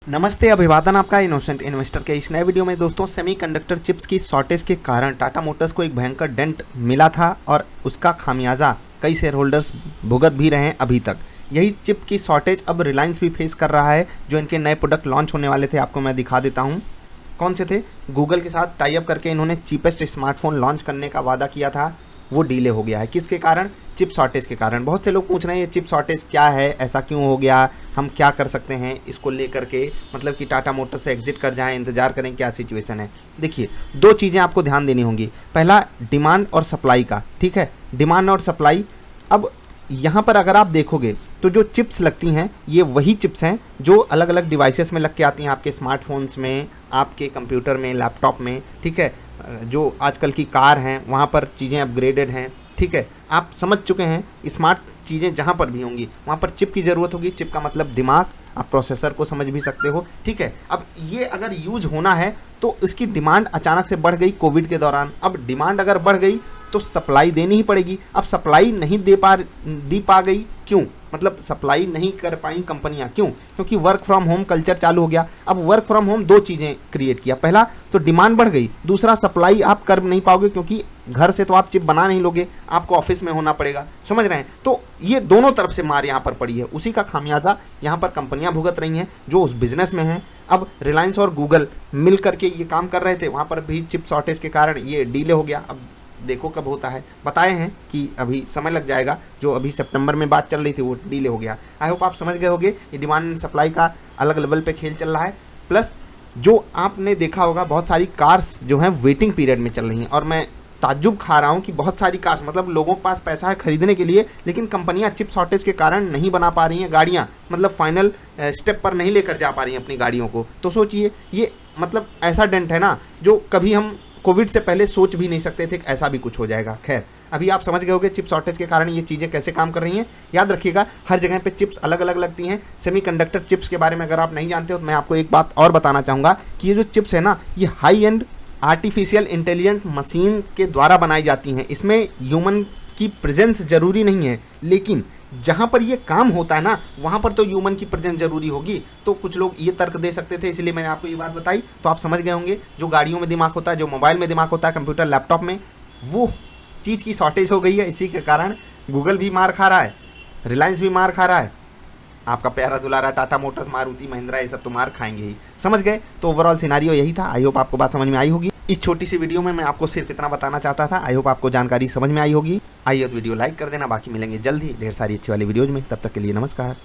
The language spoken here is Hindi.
नमस्ते, अभिवादन आपका इनोसेंट इन्वेस्टर के इस नए वीडियो में। दोस्तों, सेमीकंडक्टर चिप्स की शॉर्टेज के कारण टाटा मोटर्स को एक भयंकर डेंट मिला था और उसका खामियाजा कई शेयर होल्डर्स भुगत भी रहे हैं अभी तक। यही चिप की शॉर्टेज अब रिलायंस भी फेस कर रहा है। जो इनके नए प्रोडक्ट लॉन्च होने वाले थे, आपको मैं दिखा देता हूँ कौन से थे। गूगल के साथ टाई अप करके इन्होंने चीपेस्ट स्मार्टफोन लॉन्च करने का वादा किया था, वो डिले हो गया है। किसके कारण? चिप शॉर्टेज के कारण। बहुत से लोग पूछ रहे हैं ये चिप शॉर्टेज क्या है, ऐसा क्यों हो गया, हम क्या कर सकते हैं इसको लेकर के, मतलब कि टाटा मोटर्स से एग्जिट कर जाएं, इंतजार करें, क्या सिचुएशन है। देखिए, दो चीज़ें आपको ध्यान देनी होंगी। पहला, डिमांड और सप्लाई का, ठीक है, डिमांड और सप्लाई। अब यहाँ पर अगर आप देखोगे तो जो चिप्स लगती हैं ये वही चिप्स हैं जो अलग अलग डिवाइसेस में लग के आती हैं, आपके स्मार्टफोन्स में, आपके कंप्यूटर में, लैपटॉप में, ठीक है। जो आजकल की कार हैं वहाँ पर चीज़ें अपग्रेडेड हैं, ठीक है। आप समझ चुके हैं, स्मार्ट चीज़ें जहाँ पर भी होंगी वहाँ पर चिप की ज़रूरत होगी। चिप का मतलब दिमाग, आप प्रोसेसर को समझ भी सकते हो, ठीक है। अब ये अगर यूज होना है तो इसकी डिमांड अचानक से बढ़ गई कोविड के दौरान। अब डिमांड अगर बढ़ गई तो सप्लाई देनी ही पड़ेगी। अब सप्लाई नहीं दी पा गई, क्यों? मतलब सप्लाई नहीं कर पाई कंपनियां, क्यों? क्योंकि वर्क फ्रॉम होम कल्चर चालू हो गया। अब वर्क फ्रॉम होम दो चीज़ें क्रिएट किया। पहला तो डिमांड बढ़ गई, दूसरा सप्लाई आप कर नहीं पाओगे क्योंकि घर से तो आप चिप बना नहीं लोगे, आपको ऑफिस में होना पड़ेगा। समझ रहे हैं? तो ये दोनों तरफ से मार यहाँ पर पड़ी है। उसी का खामियाजा यहाँ पर कंपनियां भुगत रही हैं जो उस बिजनेस में हैं। अब रिलायंस और गूगल मिल करके ये काम कर रहे थे, वहाँ पर भी चिप शॉर्टेज के कारण ये डिले हो गया। अब देखो कब होता है। बताए हैं कि अभी समय लग जाएगा, जो अभी सितंबर में बात चल रही थी वो डिले हो गया। आई होप आप समझ गए होंगे ये डिमांड एंड सप्लाई का अलग लेवल पे खेल चल रहा है। प्लस जो आपने देखा होगा, बहुत सारी कार्स जो हैं वेटिंग पीरियड में चल रही हैं, और मैं ताज्जुब खा रहा हूँ कि बहुत सारी कार्स, मतलब लोगों के पास पैसा है खरीदने के लिए, लेकिन कंपनियां चिप शॉर्टेज के कारण नहीं बना पा रही हैं गाड़ियाँ, मतलब फाइनल स्टेप पर नहीं लेकर जा पा रही हैं अपनी गाड़ियों को। तो सोचिए, ये मतलब ऐसा डेंट है ना जो कभी हम कोविड से पहले सोच भी नहीं सकते थे कि ऐसा भी कुछ हो जाएगा। खैर, अभी आप समझ गए होंगे चिप शॉर्टेज के कारण ये चीज़ें कैसे काम कर रही हैं। याद रखिएगा, हर जगह पे चिप्स अलग अलग लगती हैं। सेमीकंडक्टर चिप्स के बारे में अगर आप नहीं जानते हो तो मैं आपको एक बात और बताना चाहूँगा कि ये जो चिप्स है ना, ये high and artificial intelligent machine के द्वारा बनाई जाती हैं। इसमें ह्यूमन की प्रेजेंस ज़रूरी नहीं है, लेकिन जहाँ पर ये काम होता है ना, वहाँ पर तो ह्यूमन की प्रेजेंस जरूरी होगी। तो कुछ लोग ये तर्क दे सकते थे, इसलिए मैंने आपको ये बात बताई। तो आप समझ गए होंगे, जो गाड़ियों में दिमाग होता है, जो मोबाइल में दिमाग होता है, कंप्यूटर लैपटॉप में, वो चीज़ की शॉर्टेज हो गई है। इसी के कारण गूगल भी मार खा रहा है, रिलायंस भी मार खा रहा है, आपका प्यारा दुलारा टाटा मोटर्स, मारुति महिंद्रा, ये सब तो मार खाएंगे ही। समझ गए? तो ओवरऑल सिनारियो यही था। आई होप आपको बात समझ में आई होगी। इस छोटी सी वीडियो में मैं आपको सिर्फ इतना बताना चाहता था। आई होप आपको जानकारी समझ में आई होगी। आइए तो वीडियो लाइक कर देना। बाकी मिलेंगे जल्द ही ढेर सारी अच्छी वाली वीडियोज में। तब तक के लिए नमस्कार।